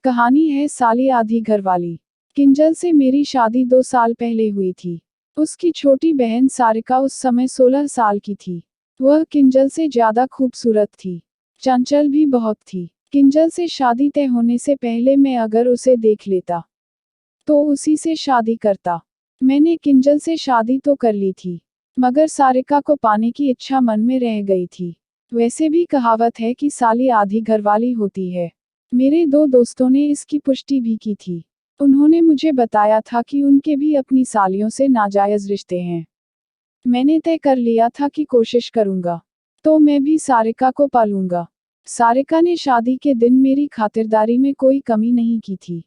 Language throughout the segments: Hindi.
कहानी है साली आधी घरवाली। किंजल से मेरी शादी 2 साल पहले हुई थी। उसकी छोटी बहन सारिका उस समय 16 साल की थी। वह किंजल से ज्यादा खूबसूरत थी, चंचल भी बहुत थी। किंजल से शादी तय होने से पहले मैं अगर उसे देख लेता तो उसी से शादी करता। मैंने किंजल से शादी तो कर ली थी, मगर सारिका को पाने की इच्छा मन में रह गई थी। वैसे भी कहावत है कि साली आधी घरवाली होती है। मेरे 2 दोस्तों ने इसकी पुष्टि भी की थी। उन्होंने मुझे बताया था कि उनके भी अपनी सालियों से नाजायज रिश्ते हैं। मैंने तय कर लिया था कि कोशिश करूंगा तो मैं भी सारिका को पालूंगा। सारिका ने शादी के दिन मेरी खातिरदारी में कोई कमी नहीं की थी।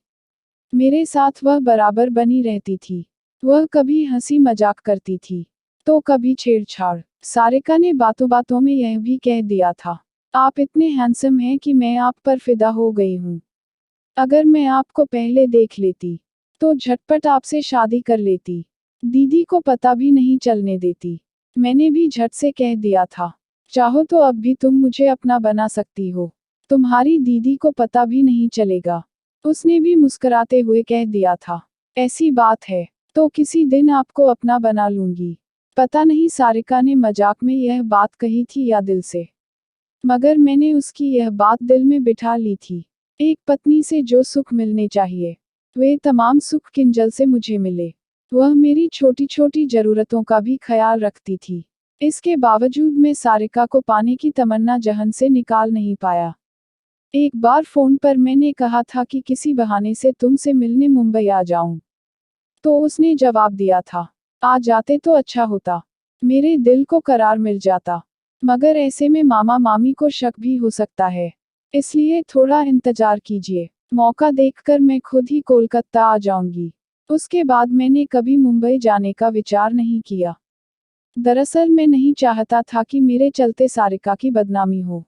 मेरे साथ वह बराबर बनी रहती थी। वह कभी हंसी मजाक करती थी तो कभी छेड़छाड़। सारिका ने बातों बातों में यह भी कह दिया था, आप इतने हैंडसम हैं कि मैं आप पर फिदा हो गई हूँ। अगर मैं आपको पहले देख लेती तो झटपट आपसे शादी कर लेती। दीदी को पता भी नहीं चलने देती। मैंने भी झट से कह दिया था, चाहो तो अब भी तुम मुझे अपना बना सकती हो। तुम्हारी दीदी को पता भी नहीं चलेगा। उसने भी मुस्कुराते हुए कह दिया था, ऐसी बात है तो किसी दिन आपको अपना बना लूंगी। पता नहीं सारिका ने मजाक में यह बात कही थी या दिल से, मगर मैंने उसकी यह बात दिल में बिठा ली थी। एक पत्नी से जो सुख मिलने चाहिए, वे तमाम सुख किंजल से मुझे मिले। वह मेरी छोटी छोटी जरूरतों का भी ख्याल रखती थी। इसके बावजूद मैं सारिका को पाने की तमन्ना जहन से निकाल नहीं पाया। एक बार फोन पर मैंने कहा था कि किसी बहाने से तुमसे मिलने मुंबई आ जाऊं, तो उसने जवाब दिया था, आ जाते तो अच्छा होता। मेरे दिल को करार मिल जाता, मगर ऐसे में मामा मामी को शक भी हो सकता है, इसलिए थोड़ा इंतजार कीजिए। मौका देखकर मैं खुद ही कोलकाता आ जाऊंगी। उसके बाद मैंने कभी मुंबई जाने का विचार नहीं किया। दरअसल मैं नहीं चाहता था कि मेरे चलते सारिका की बदनामी हो।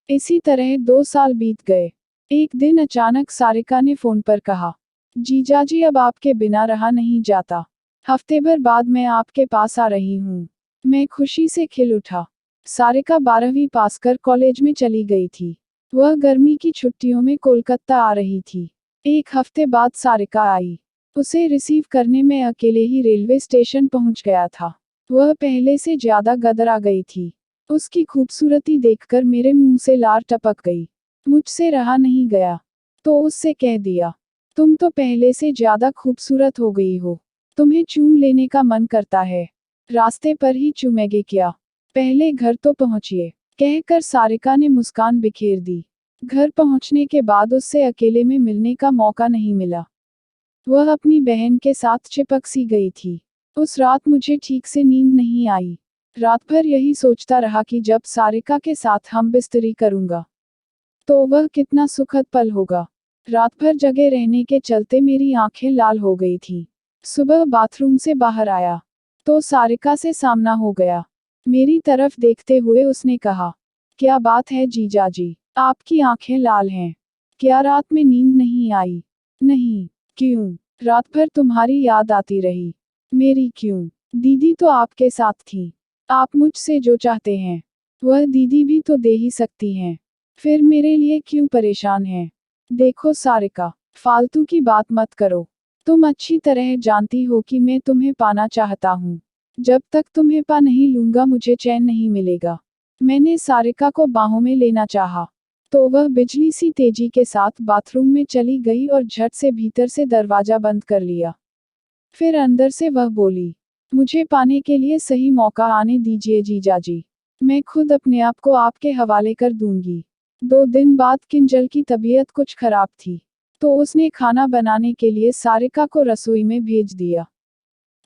इसी तरह 2 साल बीत गए। एक दिन अचानक सारिका ने फोन पर कहा, जीजाजी अब आपके बिना रहा नहीं जाता। हफ्ते भर बाद मैं आपके पास आ रही हूँ। मैं खुशी से खिल उठा। सारिका 12वीं पास कर कॉलेज में चली गई थी। वह गर्मी की छुट्टियों में कोलकाता आ रही थी। एक हफ्ते बाद सारिका आई। उसे रिसीव करने में अकेले ही रेलवे स्टेशन पहुंच गया था। वह पहले से ज्यादा गदरा गई थी। उसकी खूबसूरती देखकर मेरे मुंह से लार टपक गई। मुझसे रहा नहीं गया तो उससे कह दिया, तुम तो पहले से ज्यादा खूबसूरत हो गई हो। तुम्हें चूम लेने का मन करता है। रास्ते पर ही चूमेगे क्या? पहले घर तो पहुंचिए, कहकर सारिका ने मुस्कान बिखेर दी। घर पहुंचने के बाद उससे अकेले में मिलने का मौका नहीं मिला। वह अपनी बहन के साथ चिपक सी गई थी। उस रात मुझे ठीक से नींद नहीं आई। रात भर यही सोचता रहा कि जब सारिका के साथ हम बिस्तरी करूंगा तो वह कितना सुखद पल होगा। रात भर जगे रहने के चलते मेरी आंखें लाल हो गई थी। सुबह बाथरूम से बाहर आया तो सारिका से सामना हो गया। मेरी तरफ देखते हुए उसने कहा, क्या बात है जीजाजी, आपकी आंखें लाल हैं। क्या रात में नींद नहीं आई? नहीं। क्यों? रात भर तुम्हारी याद आती रही। मेरी क्यों? दीदी तो आपके साथ थी। आप मुझसे जो चाहते हैं वह दीदी भी तो दे ही सकती हैं। फिर मेरे लिए क्यों परेशान हैं? देखो सारिका, फालतू की बात मत करो। तुम अच्छी तरह जानती हो कि मैं तुम्हें पाना चाहता हूँ। जब तक तुम्हें पा नहीं लूंगा मुझे चैन नहीं मिलेगा। मैंने सारिका को बाहों में लेना चाहा तो वह बिजली सी तेजी के साथ बाथरूम में चली गई और झट से भीतर से दरवाजा बंद कर लिया। फिर अंदर से वह बोली, मुझे पाने के लिए सही मौका आने दीजिए जीजाजी। मैं खुद अपने आप को आपके हवाले कर दूंगी। 2 दिन बाद किंजल की तबीयत कुछ खराब थी तो उसने खाना बनाने के लिए सारिका को रसोई में भेज दिया।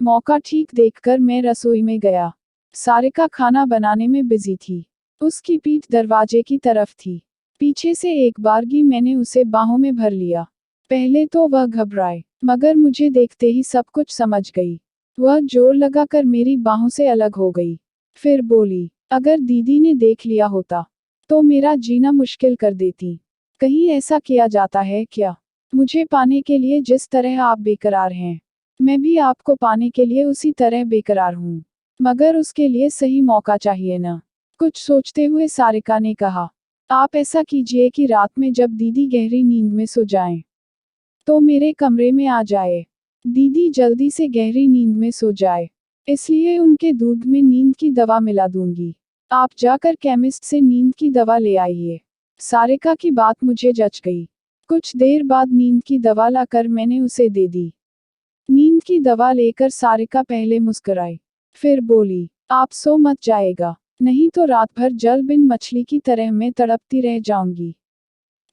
मौका ठीक देखकर मैं रसोई में गया। सारिका खाना बनाने में बिजी थी। उसकी पीठ दरवाजे की तरफ थी। पीछे से एक बारगी मैंने उसे बाहों में भर लिया। पहले तो वह घबराए, मगर मुझे देखते ही सब कुछ समझ गई। वह जोर लगाकर मेरी बाहों से अलग हो गई। फिर बोली, अगर दीदी ने देख लिया होता तो मेरा जीना मुश्किल कर देती। कहीं ऐसा किया जाता है क्या? मुझे पाने के लिए जिस तरह आप बेकरार हैं, मैं भी आपको पाने के लिए उसी तरह बेकरार हूँ। मगर उसके लिए सही मौका चाहिए ना? कुछ सोचते हुए सारिका ने कहा, आप ऐसा कीजिए कि रात में जब दीदी गहरी नींद में सो जाएं, तो मेरे कमरे में आ जाए। दीदी जल्दी से गहरी नींद में सो जाए, इसलिए उनके दूध में नींद की दवा मिला दूंगी। आप जाकर केमिस्ट से नींद की दवा ले आइए। सारिका की बात मुझे जच गई। कुछ देर बाद नींद की दवा लाकर मैंने उसे दे दी। नींद की दवा लेकर सारिका पहले मुस्कुराई, फिर बोली, आप सो मत जाएगा, नहीं तो रात भर जल बिन मछली की तरह मैं तड़पती रह जाऊंगी।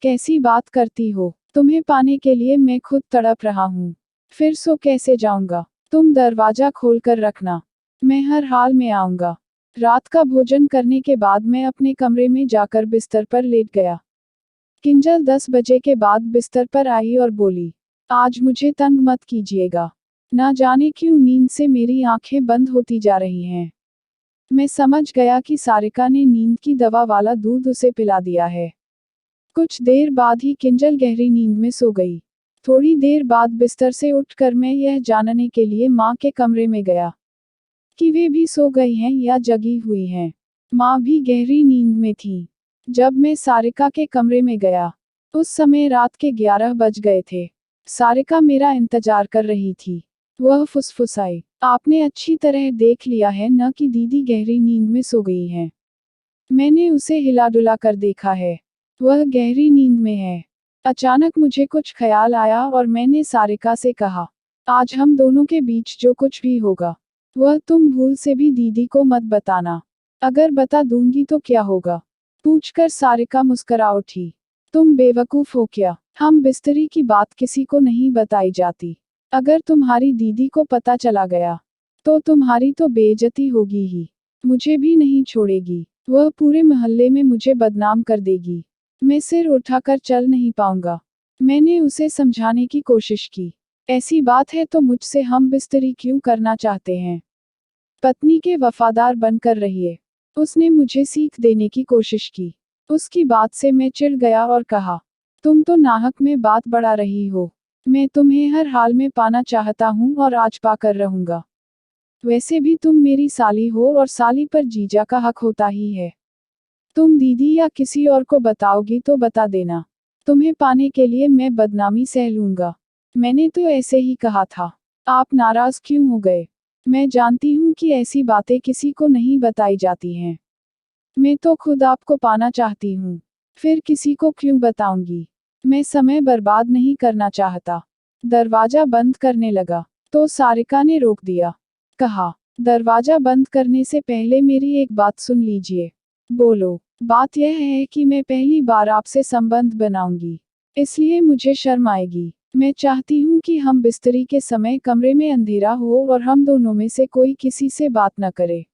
कैसी बात करती हो, तुम्हें पाने के लिए मैं खुद तड़प रहा हूँ, फिर सो कैसे जाऊंगा। तुम दरवाजा खोलकर रखना, मैं हर हाल में आऊंगा। रात का भोजन करने के बाद मैं अपने कमरे में जाकर बिस्तर पर लेट गया। किंजल 10 बजे के बाद बिस्तर पर आई और बोली, आज मुझे तंग मत कीजिएगा। ना जाने क्यों नींद से मेरी आंखें बंद होती जा रही हैं। मैं समझ गया कि सारिका ने नींद की दवा वाला दूध उसे पिला दिया है। कुछ देर बाद ही किंजल गहरी नींद में सो गई। थोड़ी देर बाद बिस्तर से उठकर मैं यह जानने के लिए माँ के कमरे में गया कि वे भी सो गई हैं या जगी हुई हैं। माँ भी गहरी नींद में थी। जब मैं सारिका के कमरे में गया, उस समय रात के 11 बज गए थे। सारिका मेरा इंतजार कर रही थी। वह फुसफुसाई, आपने अच्छी तरह देख लिया है न कि दीदी गहरी नींद में सो गई हैं। मैंने उसे हिला डुला कर देखा है, वह गहरी नींद में है। अचानक मुझे कुछ ख्याल आया और मैंने सारिका से कहा, आज हम दोनों के बीच जो कुछ भी होगा, वह तुम भूल से भी दीदी को मत बताना। अगर बता दूंगी तो क्या होगा, पूछकर सारिका मुस्कुरा उठी। तुम बेवकूफ हो क्या, हम बिस्तरी की बात किसी को नहीं बताई जाती। अगर तुम्हारी दीदी को पता चला गया, तो तुम्हारी तो बेइज्जती होगी ही, मुझे भी नहीं छोड़ेगी। वह पूरे मोहल्ले में मुझे बदनाम कर देगी। मैं सिर उठाकर चल नहीं पाऊंगा। मैंने उसे समझाने की कोशिश की। ऐसी बात है तो मुझसे हम बिस्तरी क्यों करना चाहते हैं? पत्नी के वफादार बनकर रहिए। उसने मुझे सीख देने की कोशिश की। उसकी बात से मैं चिढ़ गया और कहा, तुम तो नाहक में बात बढ़ा रही हो। मैं तुम्हें हर हाल में पाना चाहता हूँ और आज पाकर रहूंगा। वैसे भी तुम मेरी साली हो और साली पर जीजा का हक होता ही है। तुम दीदी या किसी और को बताओगी तो बता देना। तुम्हें पाने के लिए मैं बदनामी सह लूंगा। मैंने तो ऐसे ही कहा था। आप नाराज क्यों हो गए? मैं जानती हूँ कि ऐसी बातें किसी को नहीं बताई जाती हैं। मैं तो खुद आपको पाना चाहती हूँ, फिर किसी को क्यों बताऊंगी? मैं समय बर्बाद नहीं करना चाहता। दरवाजा बंद करने लगा, तो सारिका ने रोक दिया। कहा, दरवाजा बंद करने से पहले मेरी एक बात सुन लीजिए। बोलो। बात यह है कि मैं पहली बार आपसे संबंध बनाऊंगी, इसलिए मुझे शर्म आएगी। मैं चाहती हूँ कि हम बिस्तरी के समय कमरे में अंधेरा हो और हम दोनों में से कोई किसी से बात न करे।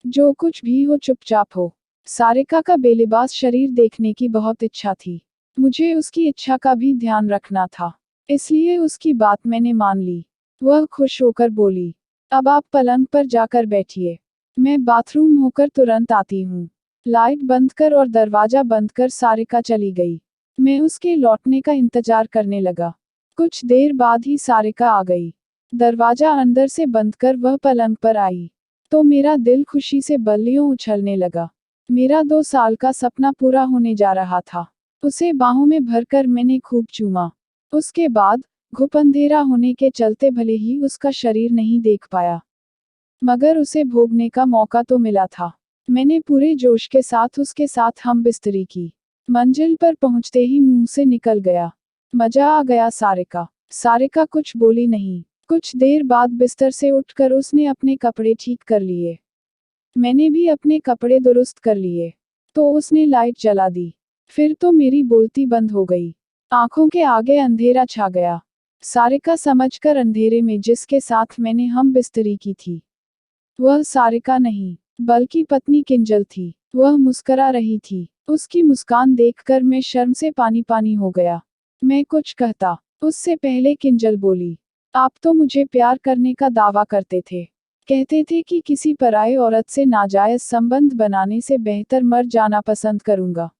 जो कुछ भी हो चुपचाप हो। सारिका का बेलिबास शरीर देखने की बहुत इच्छा थी। मुझे उसकी इच्छा का भी ध्यान रखना था, इसलिए उसकी बात मैंने मान ली। वह खुश होकर बोली, अब आप पलंग पर जाकर बैठिए, मैं बाथरूम होकर तुरंत आती हूँ। लाइट बंद कर और दरवाजा बंद कर सारिका चली गई। मैं उसके लौटने का इंतजार करने लगा। कुछ देर बाद ही सारिका आ गई। दरवाजा अंदर से बंद कर वह पलंग पर आई, तो मेरा दिल खुशी से बल्लियों उछलने लगा। मेरा 2 साल का सपना पूरा होने जा रहा था। उसे बाहों में भरकर मैंने खूब चूमा। उसके बाद घुप अंधेरा होने के चलते भले ही उसका शरीर नहीं देख पाया, मगर उसे भोगने का मौका तो मिला था। मैंने पूरे जोश के साथ उसके साथ हम बिस्तरी की। मंजिल पर पहुंचते ही मुंह से निकल गया, मजा आ गया सारिका। सारिका कुछ बोली नहीं। कुछ देर बाद बिस्तर से उठकर उसने अपने कपड़े ठीक कर लिए। मैंने भी अपने कपड़े दुरुस्त कर लिए। तो उसने लाइट जला दी। फिर तो मेरी बोलती बंद हो गई। आंखों के आगे अंधेरा छा गया। सारिका समझकर अंधेरे में जिसके साथ मैंने हम बिस्तरी की थी, वह सारिका नहीं, बल्कि पत्नी किंजल थी। वह मुस्करा रही थी। उसकी मुस्कान देखकर मैं शर्म से पानी पानी हो गया। मैं कुछ कहता, उससे पहले किंजल बोली, आप तो मुझे प्यार करने का दावा करते थे। कहते थे कि किसी पराये औरत से नाजायज संबंध बनाने से बेहतर मर जाना पसंद करूंगा।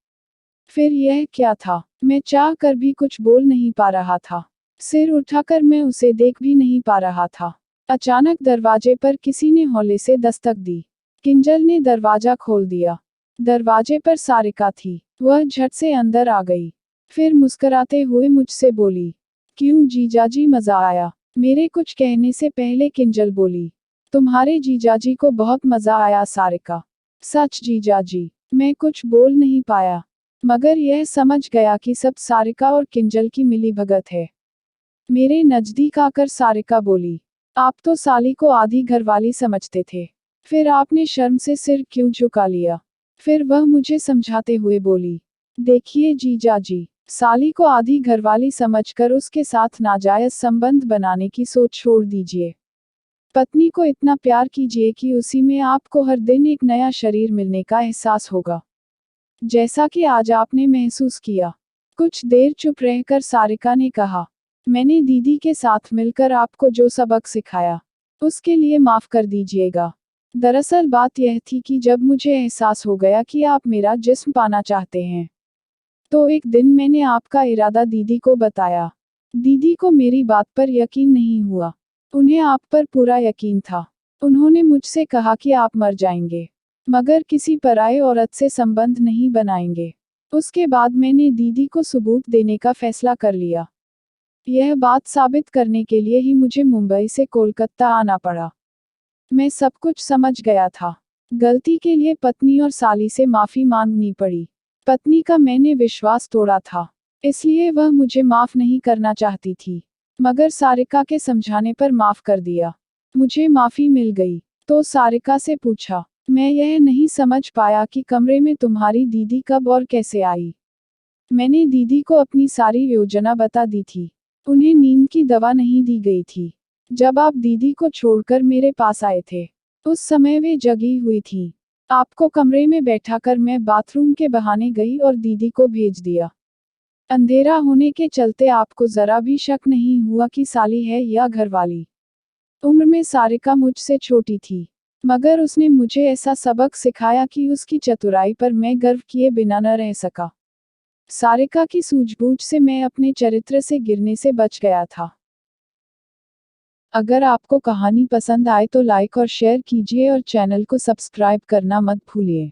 फिर यह क्या था? मैं चाह कर भी कुछ बोल नहीं पा रहा था। सिर उठाकर मैं उसे देख भी नहीं पा रहा था। अचानक दरवाजे पर किसी ने हौले से दस्तक दी। किंजल ने दरवाजा खोल दिया। दरवाजे पर सारिका थी। वह झट से अंदर आ गई। फिर मुस्कुराते हुए मुझसे बोली, क्यों जीजाजी, मजा आया? मेरे कुछ कहने से पहले किंजल बोली, तुम्हारे जीजाजी को बहुत मजा आया सारिका। सच जीजाजी। मैं कुछ बोल नहीं पाया, मगर यह समझ गया कि सब सारिका और किंजल की मिलीभगत है। मेरे नजदीक आकर सारिका बोली, आप तो साली को आधी घरवाली समझते थे, फिर आपने शर्म से सिर क्यों झुका लिया? फिर वह मुझे समझाते हुए बोली, देखिए जीजाजी, साली को आधी घरवाली समझकर उसके साथ नाजायज संबंध बनाने की सोच छोड़ दीजिए। पत्नी को इतना प्यार कीजिए कि उसी में आपको हर दिन एक नया शरीर मिलने का एहसास होगा, जैसा कि आज आपने महसूस किया। कुछ देर चुप रहकर सारिका ने कहा, मैंने दीदी के साथ मिलकर आपको जो सबक सिखाया, उसके लिए माफ कर दीजिएगा। दरअसल बात यह थी कि जब मुझे एहसास हो गया कि आप मेरा जिस्म पाना चाहते हैं, तो एक दिन मैंने आपका इरादा दीदी को बताया। दीदी को मेरी बात पर यकीन नहीं हुआ। उन्हें आप पर पूरा यकीन था। उन्होंने मुझसे कहा कि आप मर जाएंगे, मगर किसी पराये औरत से संबंध नहीं बनाएंगे। उसके बाद मैंने दीदी को सबूत देने का फैसला कर लिया। यह बात साबित करने के लिए ही मुझे मुंबई से कोलकाता आना पड़ा। मैं सब कुछ समझ गया था। गलती के लिए पत्नी और साली से माफी मांगनी पड़ी। पत्नी का मैंने विश्वास तोड़ा था, इसलिए वह मुझे माफ नहीं करना चाहती थी, मगर सारिका के समझाने पर माफ कर दिया। मुझे माफी मिल गई, तो सारिका से पूछा, मैं यह नहीं समझ पाया कि कमरे में तुम्हारी दीदी कब और कैसे आई? मैंने दीदी को अपनी सारी योजना बता दी थी। उन्हें नींद की दवा नहीं दी गई थी। जब आप दीदी को छोड़कर मेरे पास आए थे, उस समय वे जगी हुई थी। आपको कमरे में बैठाकर मैं बाथरूम के बहाने गई और दीदी को भेज दिया। अंधेरा होने के चलते आपको जरा भी शक नहीं हुआ कि साली है या घरवाली। उम्र में सारिका मुझसे छोटी थी, मगर उसने मुझे ऐसा सबक सिखाया कि उसकी चतुराई पर मैं गर्व किए बिना न रह सका। सारिका की सूझबूझ से मैं अपने चरित्र से गिरने से बच गया था। अगर आपको कहानी पसंद आए तो लाइक और शेयर कीजिए और चैनल को सब्सक्राइब करना मत भूलिए।